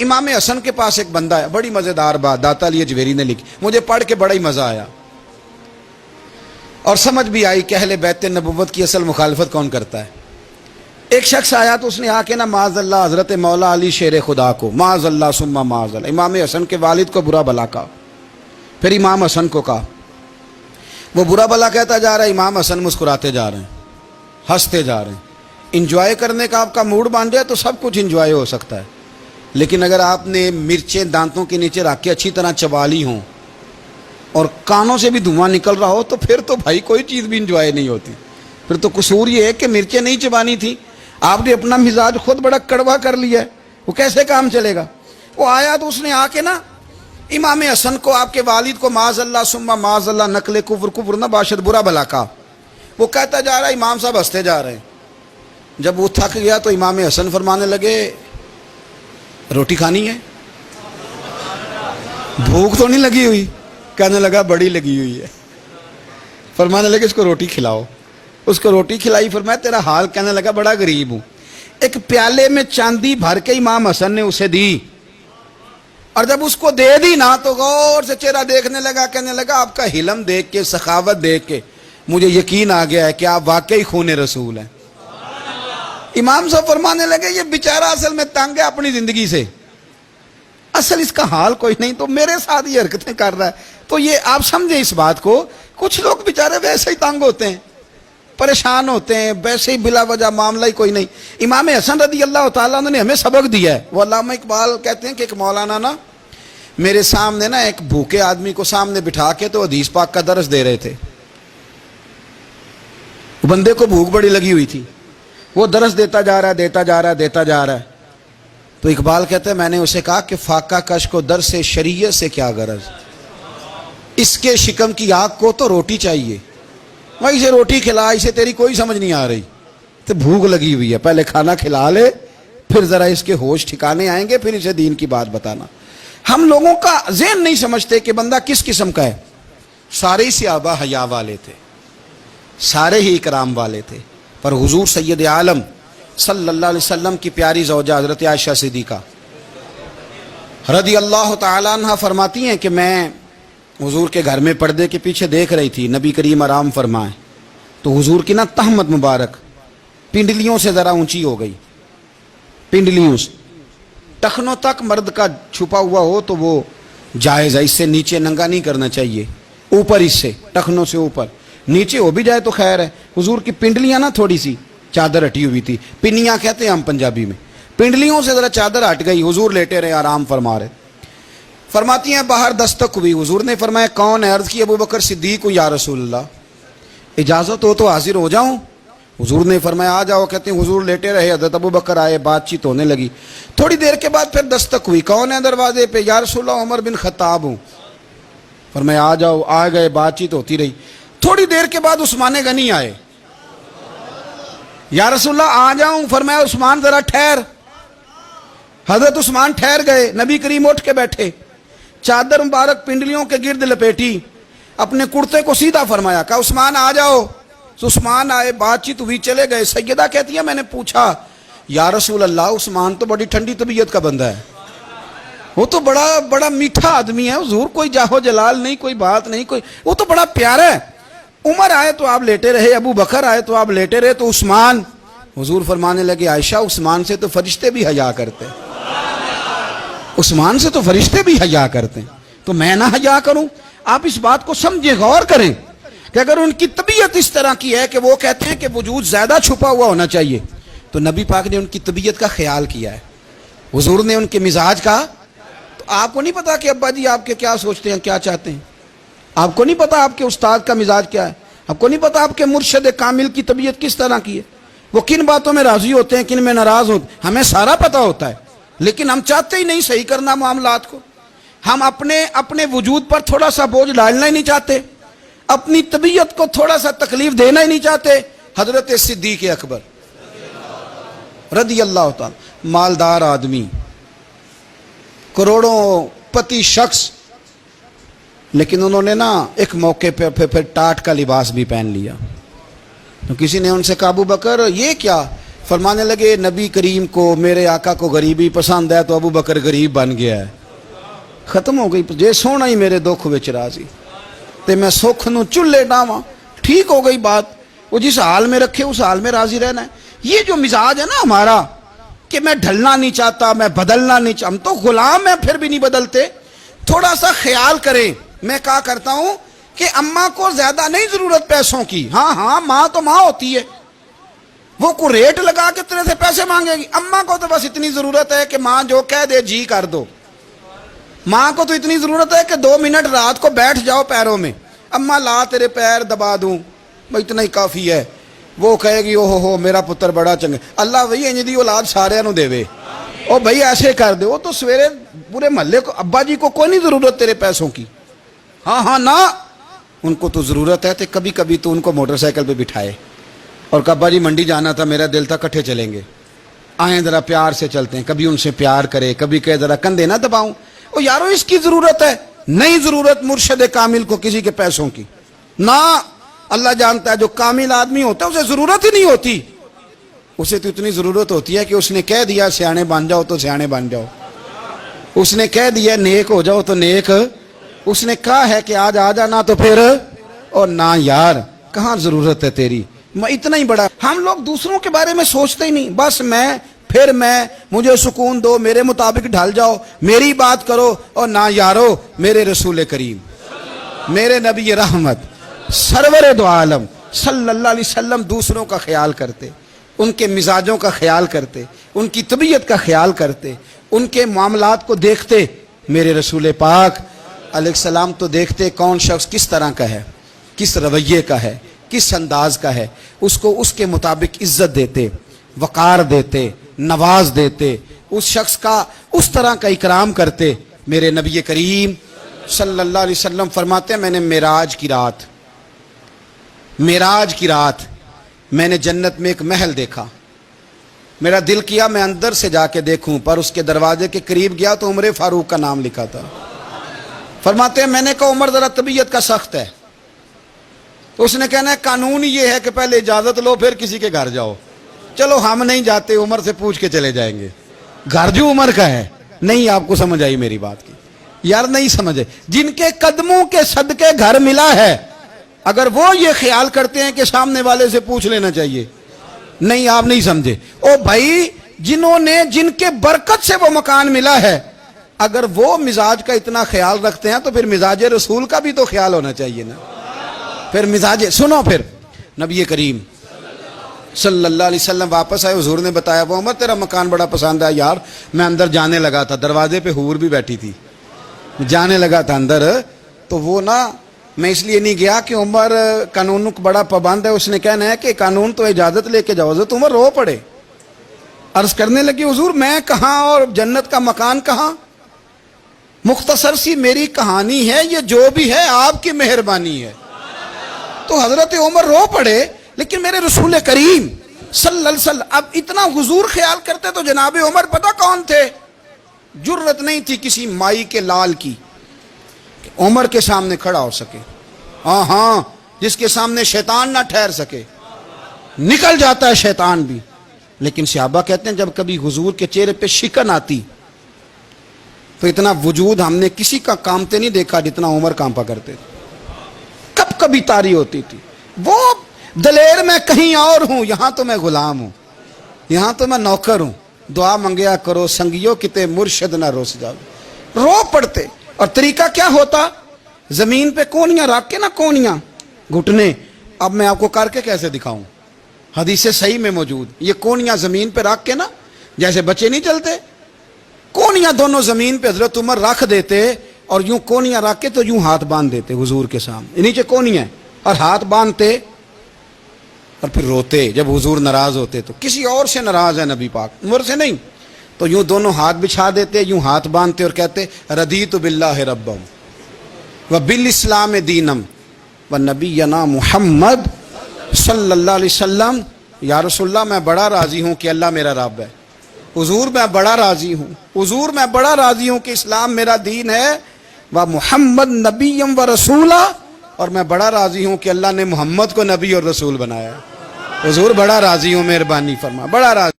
امام حسن کے پاس ایک بندہ ہے, بڑی مزیدار بات داتا علی اجویری نے لکھی, مجھے پڑھ کے بڑا ہی مزہ آیا اور سمجھ بھی آئی کہ اہل بیت نبوت کی اصل مخالفت کون کرتا ہے. ایک شخص آیا تو اس نے آ کے نا معاذ اللہ حضرت مولا علی شیر خدا کو, معاذ اللہ ثم معاذ اللہ, امام حسن کے والد کو برا بھلا کہا. پھر امام حسن کو کہا, وہ برا بھلا کہتا جا رہا ہے, امام حسن مسکراتے جا رہے ہیں, ہنستے جا رہے ہیں. انجوائے کرنے کا آپ کا موڈ بن جائے تو سب کچھ انجوائے ہو سکتا ہے, لیکن اگر آپ نے مرچیں دانتوں کے نیچے رکھ کے اچھی طرح چبا لی ہوں اور کانوں سے بھی دھواں نکل رہا ہو تو پھر تو بھائی کوئی چیز بھی انجوائے نہیں ہوتی. پھر تو قصور یہ ہے کہ مرچیں نہیں چبانی تھی, آپ نے اپنا مزاج خود بڑا کڑوا کر لیا ہے, وہ کیسے کام چلے گا. وہ آیا تو اس نے آ کے نا امام حسن کو, آپ کے والد کو, معاذ اللہ ثم معاذ اللہ نقل کفر نہ باشد برا بھلا کہا. وہ کہتا جا رہا ہے, امام صاحب ہنستے جا رہے ہیں. جب وہ تھک گیا تو امام حسن فرمانے لگے, روٹی کھانی ہے, بھوک تو نہیں لگی ہوئی. کہنے لگا بڑی لگی ہوئی ہے. فرمانے لگے اس کو روٹی کھلاؤ. اس کو روٹی کھلائی. فرمایا تیرا حال؟ کہنے لگا بڑا غریب ہوں. ایک پیالے میں چاندی بھر کے امام حسن نے اسے دی, اور جب اس کو دے دی نا تو غور سے چہرہ دیکھنے لگا. کہنے لگا آپ کا حلم دیکھ کے, سخاوت دیکھ کے مجھے یقین آ گیا ہے کہ آپ واقعی خون رسول ہیں. امام صاحب فرمانے لگے یہ بیچارہ اصل میں تنگ ہے اپنی زندگی سے, اصل اس کا حال کوئی نہیں, تو میرے ساتھ یہ حرکتیں کر رہا ہے. تو یہ آپ سمجھیں اس بات کو, کچھ لوگ بیچارے ویسے ہی تنگ ہوتے ہیں, پریشان ہوتے ہیں, ویسے ہی بلا وجہ معاملہ ہی کوئی نہیں. امام حسن رضی اللہ تعالیٰ عنہ نے ہمیں سبق دیا ہے. وہ علامہ اقبال کہتے ہیں کہ ایک مولانا نا میرے سامنے نا ایک بھوکے آدمی کو سامنے بٹھا کے تو حدیث پاک کا درس دے رہے تھے. بندے کو بھوک بڑی لگی ہوئی تھی, وہ درس دیتا جا رہا ہے. تو اقبال کہتے ہیں میں نے اسے کہا کہ فاقہ کش کو درس شریعت سے کیا غرض, اس کے شکم کی آگ کو تو روٹی چاہیے, وہ اسے روٹی کھلا, اسے تیری کوئی سمجھ نہیں آ رہی, تو بھوک لگی ہوئی ہے, پہلے کھانا کھلا لے, پھر ذرا اس کے ہوش ٹھکانے آئیں گے, پھر اسے دین کی بات بتانا. ہم لوگوں کا ذہن نہیں سمجھتے کہ بندہ کس قسم کا ہے. سارے ہی صحابہ حیا والے تھے, سارے ہی اکرام والے تھے, پر حضور سید عالم صلی اللہ علیہ وسلم کی پیاری زوجہ حضرت عائشہ صدیقہ رضی اللہ تعالیٰ عنہ فرماتی ہیں کہ میں حضور کے گھر میں پردے کے پیچھے دیکھ رہی تھی, نبی کریم آرام فرمائے, تو حضور کی نا تہمت مبارک پنڈلیوں سے ذرا اونچی ہو گئی. پنڈلیوں سے ٹخنوں تک مرد کا چھپا ہوا ہو تو وہ جائز ہے, اس سے نیچے ننگا نہیں کرنا چاہیے, اوپر اس سے ٹخنوں سے اوپر, نیچے ہو بھی جائے تو خیر ہے. حضور کی پنڈلیاں نا تھوڑی سی چادر ہٹی ہوئی تھی, پنیاں کہتے ہیں ہم پنجابی میں, پنڈلیوں سے ذرا چادر ہٹ گئی, حضور لیٹے رہے, آرام فرما رہے. فرماتی ہیں باہر دستک ہوئی, حضور نے فرمایا کون ہے؟ عرض کی ابو بکر صدیق ہوں یا رسول اللہ, اجازت ہو تو حاضر ہو جاؤں؟ حضور نے فرمایا آ جاؤ. کہتے ہیں حضور لیٹے رہے, حضرت ابو بکر آئے, بات چیت ہونے لگی. تھوڑی دیر کے بعد پھر دستک ہوئی, کون ہے دروازے پہ؟ یا رسول اللہ عمر بن خطاب ہوں. فرمایا آ جاؤ. آ گئے, بات چیت ہوتی رہی. تھوڑی دیر کے بعد عثمان غنی آئے, یا رسول اللہ آ جاؤں؟ فرمایا عثمان ذرا ٹھہر. حضرت عثمان ٹھہر گئے, نبی کریم اٹھ کے بیٹھے, چادر مبارک پنڈلیوں کے گرد لپیٹی, اپنے کرتے کو سیدھا فرمایا, کہا عثمان آ جاؤ. تو عثمان آئے, بات چیت ہوئی, چلے گئے. سیدہ کہتی ہے میں نے پوچھا یا رسول اللہ عثمان تو بڑی ٹھنڈی طبیعت کا بندہ ہے, وہ تو بڑا میٹھا آدمی ہے, حضور کوئی جاہو جلال نہیں, کوئی بات نہیں, کوئی, وہ تو بڑا پیارا ہے. عمر آئے تو آپ لیٹے رہے, ابو بکر آئے تو آپ لیٹے رہے, تو عثمان؟ حضور فرمانے لگے عائشہ عثمان سے تو فرشتے بھی حیا کرتے ہیں, عثمان سے تو فرشتے بھی حیا کرتے ہیں, تو میں نہ حیا کروں؟ آپ اس بات کو سمجھیں, غور کریں کہ اگر ان کی طبیعت اس طرح کی ہے کہ وہ کہتے ہیں کہ وجود زیادہ چھپا ہوا ہونا چاہیے, تو نبی پاک نے ان کی طبیعت کا خیال کیا ہے, حضور نے ان کے مزاج کا. تو آپ کو نہیں پتا کہ ابا جی آپ کے کیا سوچتے ہیں, کیا چاہتے ہیں؟ آپ کو نہیں پتا آپ کے استاد کا مزاج کیا ہے؟ آپ کو نہیں پتا آپ کے مرشد کامل کی طبیعت کس طرح کی ہے؟ وہ کن باتوں میں راضی ہوتے ہیں, کن میں ناراض ہوتے ہیں, ہمیں سارا پتا ہوتا ہے, لیکن ہم چاہتے ہی نہیں صحیح کرنا معاملات کو. ہم اپنے وجود پر تھوڑا سا بوجھ ڈالنا ہی نہیں چاہتے, اپنی طبیعت کو تھوڑا سا تکلیف دینا ہی نہیں چاہتے. حضرت صدیق اکبر رضی اللہ تعالی, مالدار آدمی, کروڑوں پتی شخص, لیکن انہوں نے نا ایک موقع پہ ٹاٹ کا لباس بھی پہن لیا. تو کسی نے ان سے کہا ابو بکر یہ کیا؟ فرمانے لگے نبی کریم کو میرے آقا کو غریبی پسند ہے تو ابو بکر غریب بن گیا ہے. ختم ہو گئی. جے سونا ہی میرے دکھ وچ راضی تے میں سکھ نو چلے ڈاواں. ٹھیک ہو گئی بات. وہ جس حال میں رکھے اس حال میں راضی رہنا ہے. یہ جو مزاج ہے نا ہمارا کہ میں ڈھلنا نہیں چاہتا, میں بدلنا نہیں چاہتا, ہم تو غلام ہیں پھر بھی نہیں بدلتے. تھوڑا سا خیال کریں. میں کہا کرتا ہوں کہ اماں کو زیادہ نہیں ضرورت پیسوں کی. ہاں ماں تو ماں ہوتی ہے, وہ کو ریٹ لگا کے طرح سے پیسے مانگے گی. اماں کو تو بس اتنی ضرورت ہے کہ ماں جو کہہ دے جی کر دو. ماں کو تو اتنی ضرورت ہے کہ 2 منٹ رات کو بیٹھ جاؤ پیروں میں, اماں لا تیرے پیر دبا دوں, بھائی اتنا ہی کافی ہے. وہ کہے گی او ہو میرا پتر بڑا چنگا. اللہ وہی انج دی اولاد سارے نو دے. او بھائی ایسے کر دے. وہ تو سویرے پورے محلے کو ابا جی کو کوئی نہیں ضرورت تیرے پیسوں کی. ہاں نا, ان کو تو ضرورت ہے. تو کبھی کبھی تو ان کو موٹر سائیکل پہ بٹھائے اور کہ ابا جی منڈی جانا تھا, میرا دل تھا کٹھے چلیں گے, آئیں ذرا پیار سے چلتے ہیں. کبھی ان سے پیار کرے, کبھی کہے ذرا کندھے نہ دباؤں. او یارو اس کی ضرورت ہے, نہیں ضرورت مرشد کامل کو کسی کے پیسوں کی. نہ, اللہ جانتا ہے جو کامل آدمی ہوتا ہے اسے ضرورت ہی نہیں ہوتی. اسے تو اتنی ضرورت ہوتی ہے کہ اس نے کہہ دیا سیانے بن جاؤ تو سیانے بن جاؤ. اس نے کہہ دیا نیک ہو جاؤ تو نیک. اس نے کہا ہے کہ آج آ جانا تو پھر, اور نہ یار کہاں ضرورت ہے تیری. میں اتنا ہی بڑا. ہم لوگ دوسروں کے بارے میں سوچتے ہی نہیں. بس میں مجھے سکون دو, میرے مطابق ڈھل جاؤ, میری بات کرو. اور نہ یارو, میرے رسول کریم, میرے نبی رحمت سرور دو عالم صلی اللہ علیہ وسلم دوسروں کا خیال کرتے, ان کے مزاجوں کا خیال کرتے, ان کی طبیعت کا خیال کرتے, ان کے معاملات کو دیکھتے. میرے رسول پاک علیہ السلام تو دیکھتے کون شخص کس طرح کا ہے, کس رویے کا ہے, کس انداز کا ہے, اس کو اس کے مطابق عزت دیتے, وقار دیتے, نواز دیتے, اس شخص کا اس طرح کا اکرام کرتے. میرے نبی کریم صلی اللہ علیہ وسلم فرماتے ہیں میں نے معراج کی رات میں نے جنت میں ایک محل دیکھا. میرا دل کیا میں اندر سے جا کے دیکھوں, پر اس کے دروازے کے قریب گیا تو عمر فاروق کا نام لکھا تھا. فرماتے ہیں میں نے کہا عمر ذرا طبیعت کا سخت ہے. تو اس نے کہنا ہے قانون یہ ہے کہ پہلے اجازت لو پھر کسی کے گھر جاؤ. چلو ہم نہیں جاتے, عمر سے پوچھ کے چلے جائیں گے. گھر جو عمر کا ہے. نہیں آپ کو سمجھ آئی میری بات کی یار, نہیں سمجھے. جن کے قدموں کے صدقے گھر ملا ہے, اگر وہ یہ خیال کرتے ہیں کہ سامنے والے سے پوچھ لینا چاہیے, نہیں آپ نہیں سمجھے. او بھائی جن کے برکت سے وہ مکان ملا ہے, اگر وہ مزاج کا اتنا خیال رکھتے ہیں تو پھر مزاج رسول کا بھی تو خیال ہونا چاہیے نا. پھر مزاج سنو. پھر نبی کریم صلی اللہ علیہ وسلم واپس آئے. حضور نے بتایا وہ عمر تیرا مکان بڑا پسند ہے. یار میں اندر جانے لگا تھا, دروازے پہ حور بھی بیٹھی تھی, جانے لگا تھا اندر, تو وہ نا میں اس لیے نہیں گیا کہ عمر قانون کو بڑا پابند ہے. اس نے کہنا ہے کہ قانون تو اجازت لے کے جاؤ. حضرت عمر رو پڑے, عرض کرنے لگی حضور میں کہاں اور جنت کا مکان کہاں. مختصر سی میری کہانی ہے, یہ جو بھی ہے آپ کی مہربانی ہے. تو حضرت عمر رو پڑے. لیکن میرے رسول کریم صلی اللہ علیہ وسلم اب اتنا حضور خیال کرتے تو جناب عمر پتہ کون تھے, جرت نہیں تھی کسی مائی کے لال کی کہ عمر کے سامنے کھڑا ہو سکے. ہاں جس کے سامنے شیطان نہ ٹھہر سکے, نکل جاتا ہے شیطان بھی. لیکن صحابہ کہتے ہیں جب کبھی حضور کے چہرے پہ شکن آتی تو اتنا وجود ہم نے کسی کا کامتے نہیں دیکھا جتنا عمر کانپا کرتے تھے. کب کبھی تاری ہوتی تھی. وہ دلیر میں کہیں اور ہوں, یہاں تو میں غلام ہوں, یہاں تو میں نوکر ہوں. دعا منگیا کرو سنگیو کتے مرشد نہ روس جاؤ. رو پڑتے. اور طریقہ کیا ہوتا, زمین پہ کونیاں رکھ کے نا, کونیاں گھٹنے, اب میں آپ کو کر کے کیسے دکھاؤں, حدیث صحیح میں موجود. یہ کونیاں زمین پہ رکھ کے نا, جیسے بچے نہیں چلتے, کونیاں دونوں زمین پہ حضرت عمر رکھ دیتے اور یوں کونیاں رکھ کے تو یوں ہاتھ باندھ دیتے حضور کے سامنے, نیچے کونیاں اور ہاتھ باندھتے اور پھر روتے. جب حضور ناراض ہوتے تو کسی اور سے ناراض ہے نبی پاک, عمر سے نہیں, تو یوں دونوں ہاتھ بچھا دیتے, یوں ہاتھ باندھتے اور کہتے رضیت باللہ ربم و بالاسلام دینم و نبینا محمد صلی اللہ علیہ وسلم. یا رسول اللہ میں بڑا راضی ہوں کہ اللہ میرا رب ہے. حضور میں بڑا راضی ہوں, حضور میں بڑا راضی ہوں کہ اسلام میرا دین ہے. و محمد نبیم و رسولہ, اور میں بڑا راضی ہوں کہ اللہ نے محمد کو نبی اور رسول بنایا. حضور بڑا راضی ہوں، مہربانی فرما، بڑا راضی